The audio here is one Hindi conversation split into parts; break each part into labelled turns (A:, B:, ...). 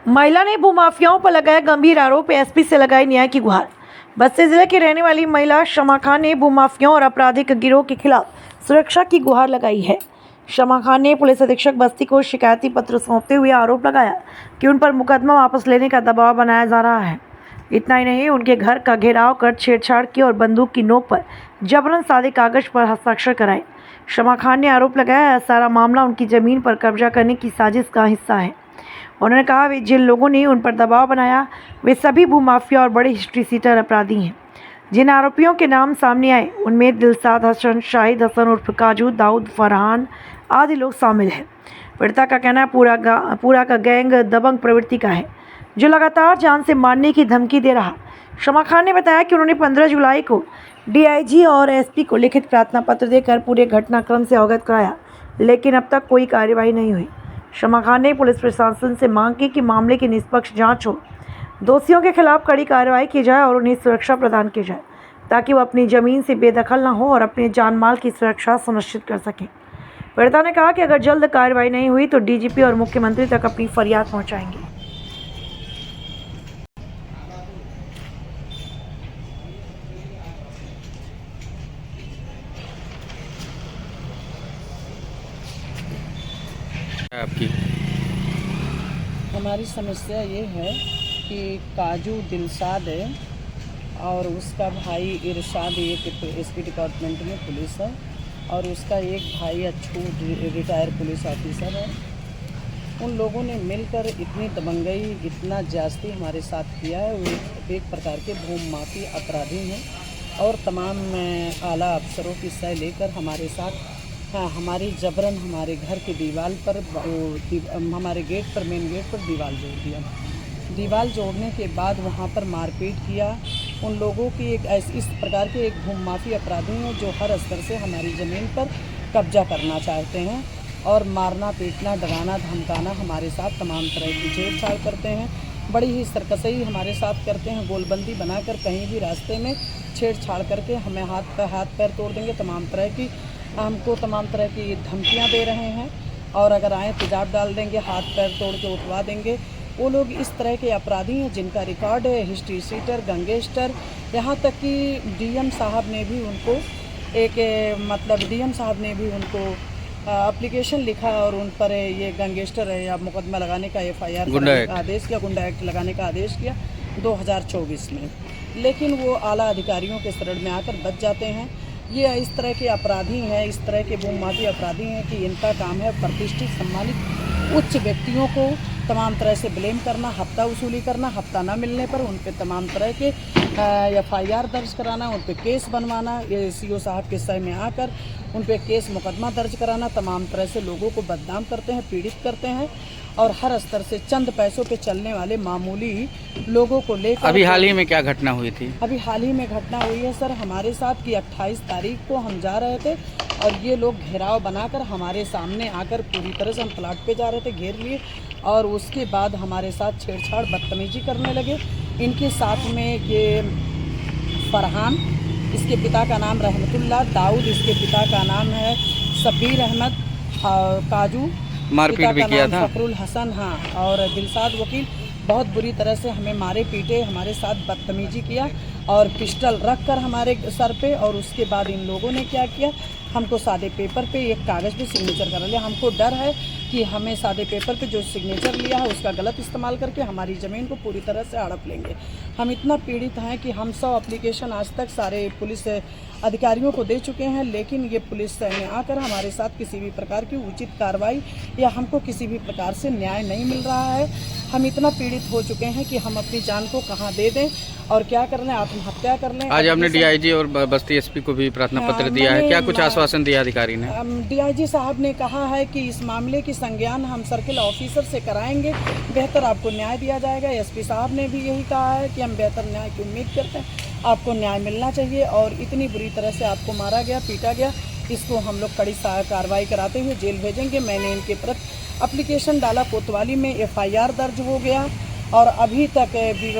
A: महिला ने भूमाफियाओं पर लगाया गंभीर आरोप, एसपी से लगाई न्याय की गुहार। बस्ती जिले की रहने वाली महिला शमा खान ने भूमाफियाओं और आपराधिक गिरोह के खिलाफ सुरक्षा की गुहार लगाई है। शमा खान ने पुलिस अधीक्षक बस्ती को शिकायती पत्र सौंपते हुए आरोप लगाया कि उन पर मुकदमा वापस लेने का दबाव बनाया जा रहा है। इतना ही नहीं, उनके घर का घेराव कर छेड़छाड़ की और बंदूक की नोक पर जबरन सादे कागज पर हस्ताक्षर कराए। शमा खान ने आरोप लगाया, सारा मामला उनकी ज़मीन पर कब्जा करने की साजिश का हिस्सा है। उन्होंने कहा, वे जिन लोगों ने उन पर दबाव बनाया वे सभी भूमाफिया और बड़े हिस्ट्री सीटर अपराधी हैं। जिन आरोपियों के नाम सामने आए उनमें दिलसाद हसन, शाहिद हसन उर्फ काजू, दाऊद, फरहान आदि लोग शामिल हैं। पीड़िता का कहना है पूरा का गैंग दबंग प्रवृत्ति का है, जो लगातार जान से मारने की धमकी दे रहा। शमा खान ने बताया कि उन्होंने 15 जुलाई को डीआईजी और एसपी को लिखित प्रार्थना पत्र देकर पूरे घटनाक्रम से अवगत कराया, लेकिन अब तक कोई कार्रवाई नहीं हुई। शमा खान ने पुलिस प्रशासन से मांग की कि मामले की निष्पक्ष जांच हो, दोषियों के खिलाफ कड़ी कार्रवाई की जाए और उन्हें सुरक्षा प्रदान की जाए, ताकि वो अपनी ज़मीन से बेदखल न हो और अपने जान माल की सुरक्षा सुनिश्चित कर सकें। पीड़िता ने कहा कि अगर जल्द कार्रवाई नहीं हुई तो डीजीपी और मुख्यमंत्री तक अपनी फरियाद पहुँचाएंगे।
B: आपकी
C: हमारी समस्या ये है कि काजू दिलसाद है और उसका भाई इरशाद एक एसपी डिपार्टमेंट में पुलिस है और उसका एक भाई अच्छू रिटायर पुलिस ऑफिसर है। उन लोगों ने मिलकर इतनी दबंगई, इतना जास्ती हमारे साथ किया है। वो एक प्रकार के भूम माफी अपराधी हैं और तमाम आला अफसरों की सह लेकर हमारे साथ हमारी जबरन हमारे घर की दीवार पर हमारे गेट पर, मेन गेट पर दीवार जोड़ दिया। दीवार जोड़ने के बाद वहाँ पर मारपीट किया। उन लोगों की इस प्रकार के एक भूम माफी अपराधी हैं जो हर स्तर से हमारी ज़मीन पर कब्जा करना चाहते हैं और मारना, पीटना, डराना, धमकाना, हमारे साथ तमाम तरह की छेड़छाड़ करते हैं। बड़ी ही सरकसई हमारे साथ करते हैं। गोलबंदी बनाकर कहीं भी रास्ते में छेड़छाड़ करके हमें हाथ पैर तोड़ देंगे। हमको तमाम तरह की धमकियां दे रहे हैं और अगर आए तेजाब डाल देंगे, हाथ पैर तोड़ के उठवा देंगे। वो लोग इस तरह के अपराधी हैं जिनका रिकॉर्ड है हिस्ट्री सीटर, गैंगस्टर। यहाँ तक कि डीएम साहब ने भी उनको एप्लीकेशन लिखा और उन पर ये गैंगस्टर है या मुकदमा लगाने का एफआईआर आदेश किया, गुंडा एक्ट लगाने का आदेश किया 2024 में। लेकिन वो आला अधिकारियों के शरण में आकर बच जाते हैं। ये इस तरह के अपराधी हैं, इस तरह के भूमाफी अपराधी हैं कि इनका काम है प्रतिष्ठित, सम्मानित उच्च व्यक्तियों को तमाम तरह से ब्लेम करना, हफ्ता वसूली करना, हफ्ता ना मिलने पर उन पे तमाम तरह के एफआईआर दर्ज कराना, उन पे केस बनवाना, ये सीओ साहब के सह में आकर उन पे केस मुकदमा दर्ज कराना। तमाम तरह से लोगों को बदनाम करते हैं, पीड़ित करते हैं और हर स्तर से चंद पैसों पे चलने वाले मामूली लोगों को लेकर।
B: अभी हाल ही में क्या घटना हुई थी?
C: अभी हाल ही में घटना हुई है सर हमारे साथ कि 28 तारीख को हम जा रहे थे और ये लोग घेराव बनाकर हमारे सामने आकर पूरी तरह से हम प्लाट पे जा रहे थे, घेर लिए और उसके बाद हमारे साथ छेड़छाड़, बदतमीजी करने लगे। इनके साथ में ये फरहान, इसके पिता का नाम रहमतुल्लाह, दाऊद इसके पिता का नाम है शब्बीर अहमद, काजू
B: मारपीट भी किया था,
C: फखरुल हसन, हाँ, और दिलसाद वकील बहुत बुरी तरह से हमें मारे पीटे, हमारे साथ बदतमीजी किया और पिस्टल रख कर हमारे सर पे। और उसके बाद इन लोगों ने क्या किया, हमको सादे पेपर पे एक कागज़ पे सिग्नेचर करा लिया। हमको डर है कि हमें सादे पेपर पे जो सिग्नेचर लिया है उसका गलत इस्तेमाल करके हमारी ज़मीन को पूरी तरह से हड़प लेंगे। हम इतना पीड़ित हैं कि हम 100 एप्लीकेशन आज तक सारे पुलिस अधिकारियों को दे चुके हैं, लेकिन ये पुलिस में आकर हमारे साथ किसी भी प्रकार की उचित कार्रवाई या हमको किसी भी प्रकार से न्याय नहीं मिल रहा है। हम इतना पीड़ित हो चुके हैं कि हम अपनी जान को कहाँ दे दें और क्या कर लें, आत्महत्या कर लें।
B: आज आपने डीआईजी और बस्ती एसपी को भी प्रार्थना पत्र दिया है, क्या कुछ आश्वासन दिया अधिकारी ने?
C: डीआईजी साहब ने कहा है कि इस मामले की संज्ञान हम सर्किल ऑफिसर से कराएंगे, बेहतर आपको न्याय दिया जाएगा। एसपी साहब ने भी यही कहा है कि हम बेहतर न्याय की उम्मीद करते हैं, आपको न्याय मिलना चाहिए और इतनी बुरी तरह से आपको मारा गया, पीटा गया, इसको हम लोग कड़ी कार्रवाई कराते हुए जेल भेजेंगे। मैंने इनके प्रति एप्लीकेशन डाला, कोतवाली में एफआईआर दर्ज हो गया और अभी तक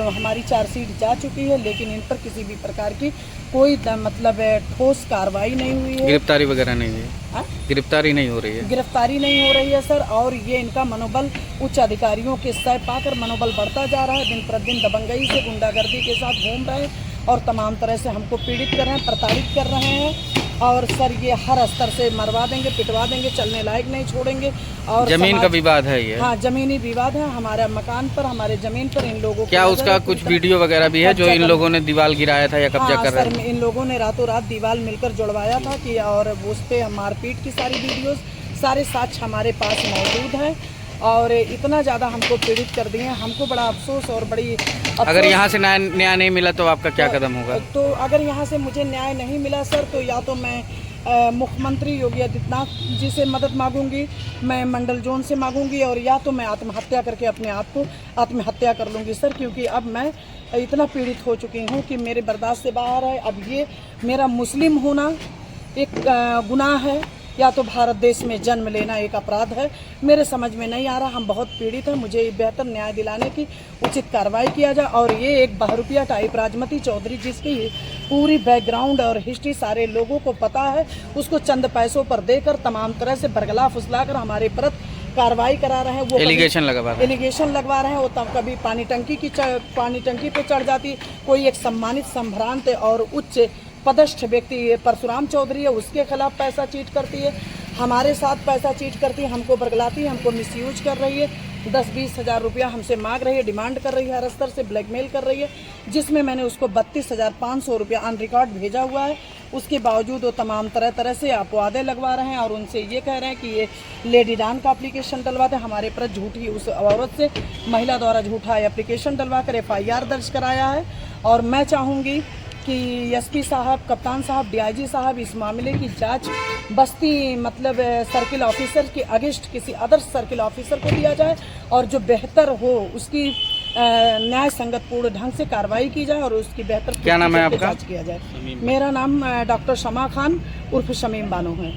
C: हमारी चार्जशीट जा चुकी है, लेकिन इन पर किसी भी प्रकार की कोई मतलब ठोस कार्रवाई नहीं हुई है।
B: गिरफ्तारी वगैरह नहीं हुई है?
C: हाँ?
B: गिरफ्तारी नहीं हो रही है?
C: गिरफ्तारी नहीं हो रही है सर, और ये इनका मनोबल उच्च अधिकारियों के सह पाकर मनोबल बढ़ता जा रहा है। दिन प्रतिदिन दबंगई से गुंडागर्दी के साथ घूम रहे हैं और तमाम तरह से हमको पीड़ित कर रहे हैं, प्रताड़ित कर रहे हैं। और सर ये हर स्तर से मरवा देंगे, पिटवा देंगे, चलने लायक नहीं छोड़ेंगे। और
B: जमीन का विवाद है ये?
C: हाँ, जमीनी विवाद है। हमारे मकान पर, हमारे जमीन पर इन लोगों
B: क्या उसका कुछ वीडियो वगैरह भी है जो इन लोगों ने दीवार गिराया था या कब्जा कर रहे
C: हैं? इन लोगों ने रातों रात दीवार मिलकर जुड़वाया था कि, और उस पर मारपीट की सारी वीडियोस, सारे साक्ष्य हमारे पास मौजूद हैं। और इतना ज़्यादा हमको पीड़ित कर दिए हैं। हमको बड़ा अफसोस और बड़ी
B: अगर यहाँ से न्याय नहीं मिला तो आपका क्या कदम होगा?
C: तो अगर यहाँ से मुझे न्याय नहीं मिला सर, तो या तो मैं मुख्यमंत्री योगी आदित्यनाथ जी से मदद मांगूंगी, मैं मंडल जोन से मांगूंगी, और या तो मैं आत्महत्या करके अपने आप को आत्महत्या कर लूँगी सर, क्योंकि अब मैं इतना पीड़ित हो चुकी हूँ कि मेरे बर्दाश्त से बाहर है। अब ये मेरा मुस्लिम होना एक गुनाह है, या तो भारत देश में जन्म लेना एक अपराध है। मेरे समझ में नहीं आ रहा, हम बहुत पीड़ित हैं। मुझे बेहतर न्याय दिलाने की उचित कार्रवाई किया जाए। और ये एक बहरूपिया टाइप राजमती चौधरी, जिसकी पूरी बैकग्राउंड और हिस्ट्री सारे लोगों को पता है, उसको चंद पैसों पर देकर तमाम तरह से बरगला फुसलाकर हमारे प्रति कार्रवाई करा रहे हैं। वो एलिगेशन लगवा रहे हैं। वो तब कभी पानी टंकी पे चढ़ जाती। कोई एक सम्मानित, संभ्रांत और उच्च पदस्थ व्यक्ति परशुराम चौधरी है, उसके खिलाफ पैसा चीट करती है, हमारे साथ पैसा चीट करती है, हमको बरगलाती है, हमको मिसयूज कर रही है। 10-20 हज़ार रुपया हमसे मांग रही है, डिमांड कर रही है, हर स्तर से ब्लैकमेल कर रही है, जिसमें मैंने उसको 32,500 रुपया ऑन रिकॉर्ड भेजा हुआ है। उसके बावजूद वो तमाम तरह से अपवादें लगवा रहे हैं और उनसे ये कह रहे हैं कि ये लेडी डान का एप्लीकेशन डलवाते हैं। हमारे पर झूठी, उस औरत से, महिला द्वारा झूठा एप्लीकेशन डलवा कर FIR दर्ज कराया है। और मैं चाहूँगी कि SP साहब, कप्तान साहब, DIG साहब इस मामले की जांच बस्ती मतलब सर्किल ऑफिसर के अगेंस्ट किसी अदर सर्किल ऑफिसर को दिया जाए, और जो बेहतर हो उसकी न्याय संगत पूर्ण ढंग से कार्रवाई की जाए और उसकी बेहतर
B: क्या नाम है आपका?
C: जांच किया जाए। मेरा नाम डॉक्टर शमा खान उर्फ शमीम बानो है।